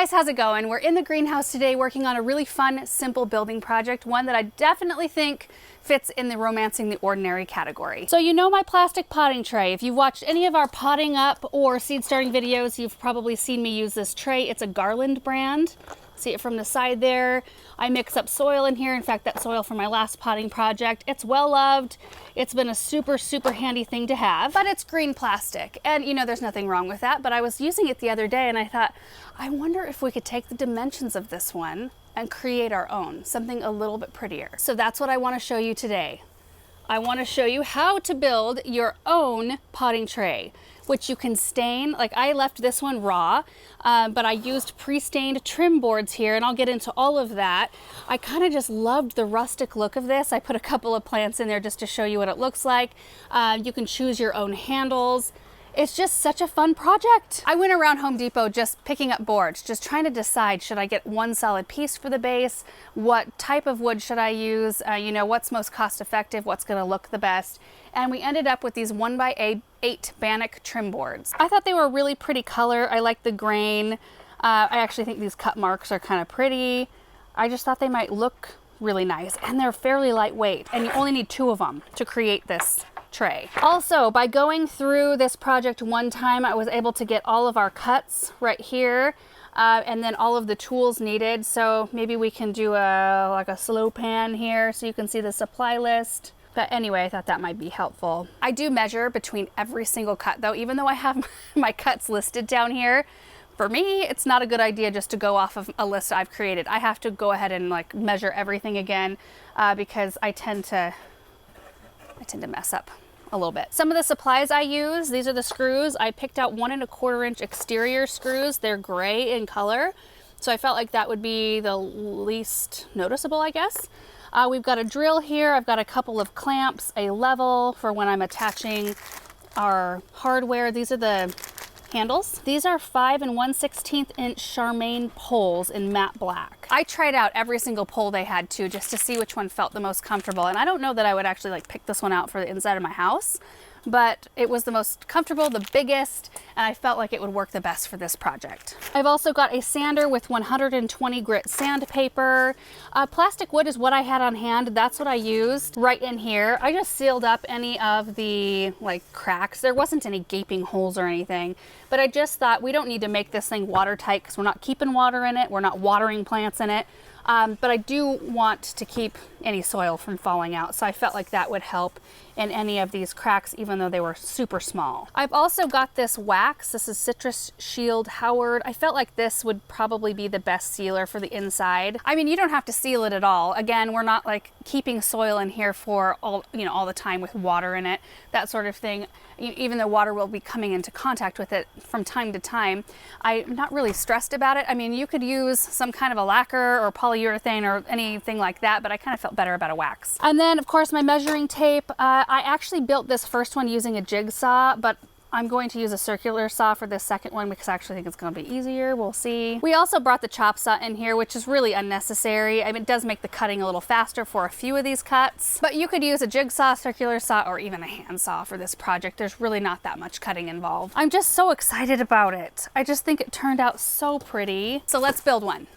guys, how's it going? We're in the greenhouse today working on a really fun, simple building project, one that I definitely think fits in the romancing the ordinary category. So you know my plastic potting tray. If you've watched any of our potting up or seed starting videos, you've probably seen me use this tray. It's a Garland brand. See it from the side there. I mix up soil in here. In fact, that soil from my last potting project. It's well loved. It's been a super, super handy thing to have, but it's green plastic. And you know, there's nothing wrong with that, but I was using it the other day and I thought, I wonder if we could take the dimensions of this one and create our own, something a little bit prettier. So that's what I want to show you today. I want to show you how to build your own potting tray, which you can stain. Like I left this one raw, but I used pre-stained trim boards here, and I'll get into all of that. I kind of just loved the rustic look of this. I put a couple of plants in there just to show you what it looks like. You can choose your own handles. It's just such a fun project. I went around Home Depot just picking up boards, just trying to decide, should I get one solid piece for the base? What type of wood should I use? You know, what's most cost effective? What's gonna look the best? And we ended up with these 1x8 Bannock trim boards. I thought they were a really pretty color. I like the grain. I actually think these cut marks are kind of pretty. I just thought they might look really nice, and they're fairly lightweight, and you only need 2 of them to create this tray. Also, by going through this project one time, I was able to get all of our cuts right here, and then all of the tools needed. So maybe we can do like a slow pan here so you can see the supply list. But anyway, I thought that might be helpful. I do measure between every single cut though, even though I have my cuts listed down here. For me, it's not a good idea just to go off of a list I've created. I have to go ahead and like measure everything again because I tend to mess up a little bit. Some of the supplies I use, these are the screws. I picked out 1 1/4 inch exterior screws. They're gray in color, so I felt like that would be the least noticeable, I guess. We've got a drill here. I've got a couple of clamps, a level for when I'm attaching our hardware. These are the handles. These are 5 1/16 inch Charmaine poles in matte black. I tried out every single pole they had too, just to see which one felt the most comfortable. And I don't know that I would actually like pick this one out for the inside of my house, but it was the most comfortable, the biggest, and I felt like it would work the best for this project. I've also got a sander with 120 grit sandpaper. Plastic wood is what I had on hand. That's what I used right in here. I just sealed up any of the like cracks. There wasn't any gaping holes or anything, but I just thought we don't need to make this thing watertight because we're not keeping water in it. We're not watering plants in it. But I do want to keep any soil from falling out. So I felt like that would help in any of these cracks, even though they were super small. I've also got this wax. This is Citrus Shield Howard. I felt like this would probably be the best sealer for the inside. I mean, you don't have to seal it at all. Again, we're not like keeping soil in here for all the time with water in it, that sort of thing. Even though water will be coming into contact with it from time to time, I'm not really stressed about it. I mean, you could use some kind of a lacquer or polyurethane or anything like that, but I kind of felt better about a wax. And then of course my measuring tape. I actually built this first one using a jigsaw, but I'm going to use a circular saw for this second one because I actually think it's going to be easier. We'll see. We also brought the chop saw in here, which is really unnecessary. I mean, it does make the cutting a little faster for a few of these cuts, but you could use a jigsaw, circular saw, or even a hand saw for this project. There's really not that much cutting involved. I'm just so excited about it. I just think it turned out so pretty. So let's build one.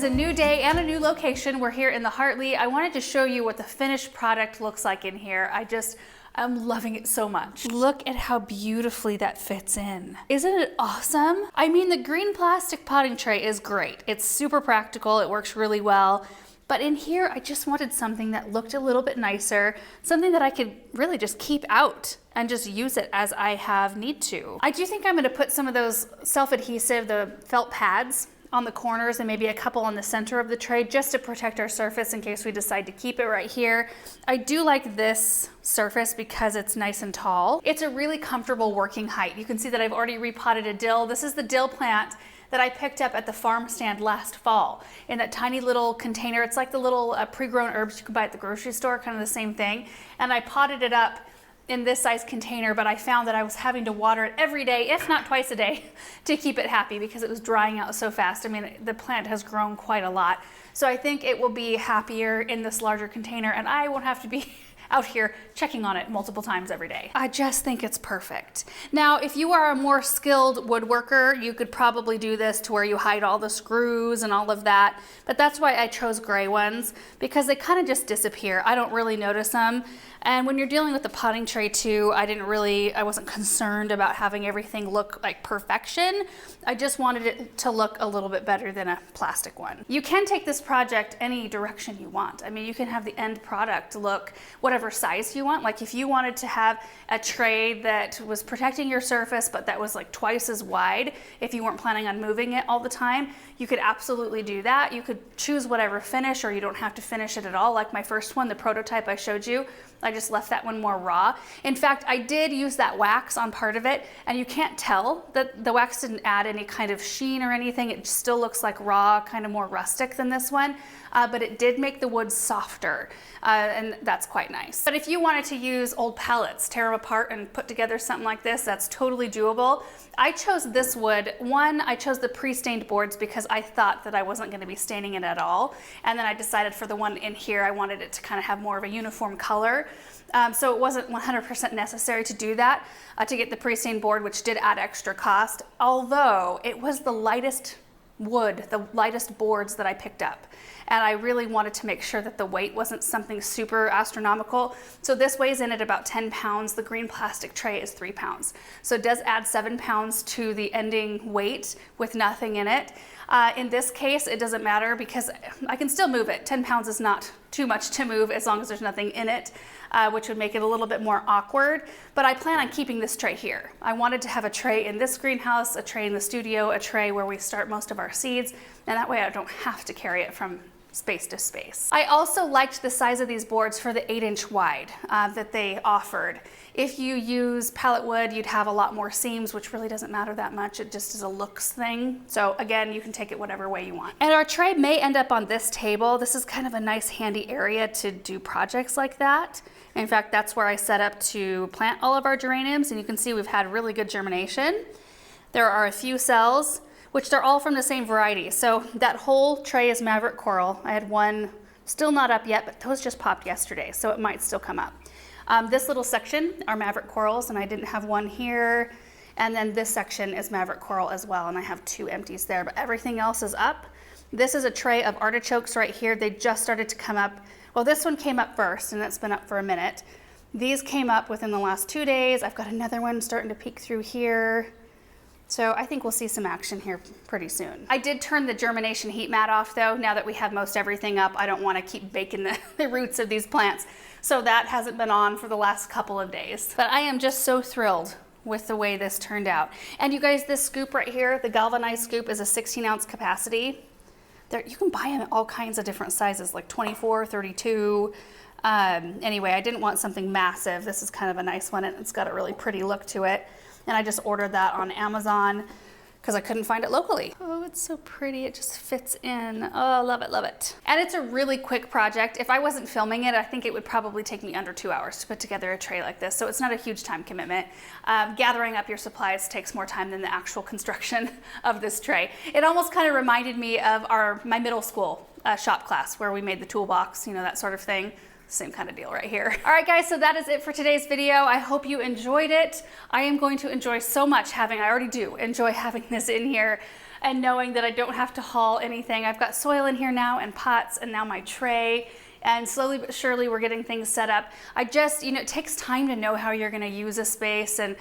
is a new day and a new location. We're here in the Hartley. I wanted to show you what the finished product looks like in here. I'm loving it so much. Look at how beautifully that fits in. Isn't it awesome? I mean, the green plastic potting tray is great. It's super practical, it works really well. But in here, I just wanted something that looked a little bit nicer, something that I could really just keep out and just use it as I have need to. I do think I'm gonna put some of those self-adhesive, the felt pads, on the corners and maybe a couple on the center of the tray just to protect our surface in case we decide to keep it right here. I do like this surface because it's nice and tall. It's a really comfortable working height. You can see that I've already repotted a dill. This is the dill plant that I picked up at the farm stand last fall in that tiny little container. It's like the little pre-grown herbs you can buy at the grocery store, kind of the same thing. And I potted it up in this size container, but I found that I was having to water it every day, if not twice a day, to keep it happy because it was drying out so fast. I mean, the plant has grown quite a lot. So I think it will be happier in this larger container and I won't have to be out here checking on it multiple times every day. I just think it's perfect. Now, if you are a more skilled woodworker, you could probably do this to where you hide all the screws and all of that, but that's why I chose gray ones because they kind of just disappear. I don't really notice them. And when you're dealing with the potting tray too, I wasn't concerned about having everything look like perfection. I just wanted it to look a little bit better than a plastic one. You can take this project any direction you want. I mean, you can have the end product look whatever size you want. Like if you wanted to have a tray that was protecting your surface, but that was like twice as wide, if you weren't planning on moving it all the time, you could absolutely do that. You could choose whatever finish, or you don't have to finish it at all. Like my first one, the prototype I showed you, I just left that one more raw. In fact, I did use that wax on part of it, and you can't tell that the wax didn't add any kind of sheen or anything. It still looks like raw, kind of more rustic than this one, but it did make the wood softer, and that's quite nice. But if you wanted to use old pallets, tear them apart and put together something like this, that's totally doable. I chose this wood. One, I chose the pre-stained boards because I thought that I wasn't going to be staining it at all, and then I decided for the one in here, I wanted it to kind of have more of a uniform color. So it wasn't 100% necessary to do that, to get the pre-stained board, which did add extra cost, although it was the lightest wood, the lightest boards that I picked up. And I really wanted to make sure that the weight wasn't something super astronomical. So this weighs in at about 10 pounds. The green plastic tray is 3 pounds. So it does add 7 pounds to the ending weight with nothing in it. In this case, it doesn't matter because I can still move it. 10 pounds is not too much to move as long as there's nothing in it, which would make it a little bit more awkward. But I plan on keeping this tray here. I wanted to have a tray in this greenhouse, a tray in the studio, a tray where we start most of our seeds, and that way I don't have to carry it from space to space. I also liked the size of these boards for the 8-inch wide that they offered. If you use pallet wood, you'd have a lot more seams, which really doesn't matter that much. It just is a looks thing. So again, you can take it whatever way you want. And our tray may end up on this table. This is kind of a nice handy area to do projects like that. In fact, that's where I set up to plant all of our geraniums, and you can see we've had really good germination. There are a few cells, which they're all from the same variety. So that whole tray is Maverick Coral. I had one still not up yet, but those just popped yesterday, so it might still come up. This little section are Maverick Corals, and I didn't have one here. And then this section is Maverick Coral as well, and I have 2 empties there, but everything else is up. This is a tray of artichokes right here. They just started to come up. Well, this one came up first, and it's been up for a minute. These came up within the last 2 days. I've got another one starting to peek through here. So I think we'll see some action here pretty soon. I did turn the germination heat mat off though. Now that we have most everything up, I don't want to keep baking the roots of these plants. So that hasn't been on for the last couple of days. But I am just so thrilled with the way this turned out. And you guys, this scoop right here, the galvanized scoop, is a 16-ounce capacity. You can buy them in all kinds of different sizes, like 24, 32. Anyway, I didn't want something massive. This is kind of a nice one, and it's got a really pretty look to it. And I just ordered that on Amazon because I couldn't find it locally. Oh, it's so pretty. It just fits in. Oh, love it, love it. And it's a really quick project. If I wasn't filming it, I think it would probably take me under 2 hours to put together a tray like this. So it's not a huge time commitment. Gathering up your supplies takes more time than the actual construction of this tray. It almost kind of reminded me of my middle school shop class where we made the toolbox, you know, that sort of thing. Same kind of deal right here. All right, guys, so that is it for today's video. I hope you enjoyed it. I am going to enjoy so much I already do enjoy having this in here. and knowing that I don't have to haul anything. I've got soil in here now and pots and now my tray. And slowly but surely we're getting things set up. I just, it takes time to know how you're gonna use a space and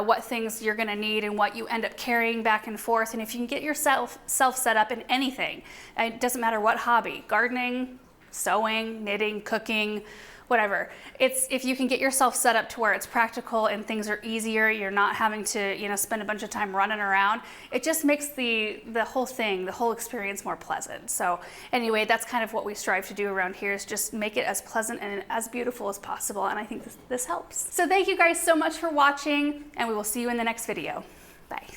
what things you're gonna need and what you end up carrying back and forth. And if you can get yourself set up in anything, it doesn't matter what hobby, gardening, sewing, knitting, cooking, whatever. If you can get yourself set up to where it's practical and things are easier, you're not having to, spend a bunch of time running around, it just makes the whole thing, the whole experience more pleasant. So anyway, that's kind of what we strive to do around here, is just make it as pleasant and as beautiful as possible. And I think this helps. So thank you guys so much for watching, and we will see you in the next video. Bye.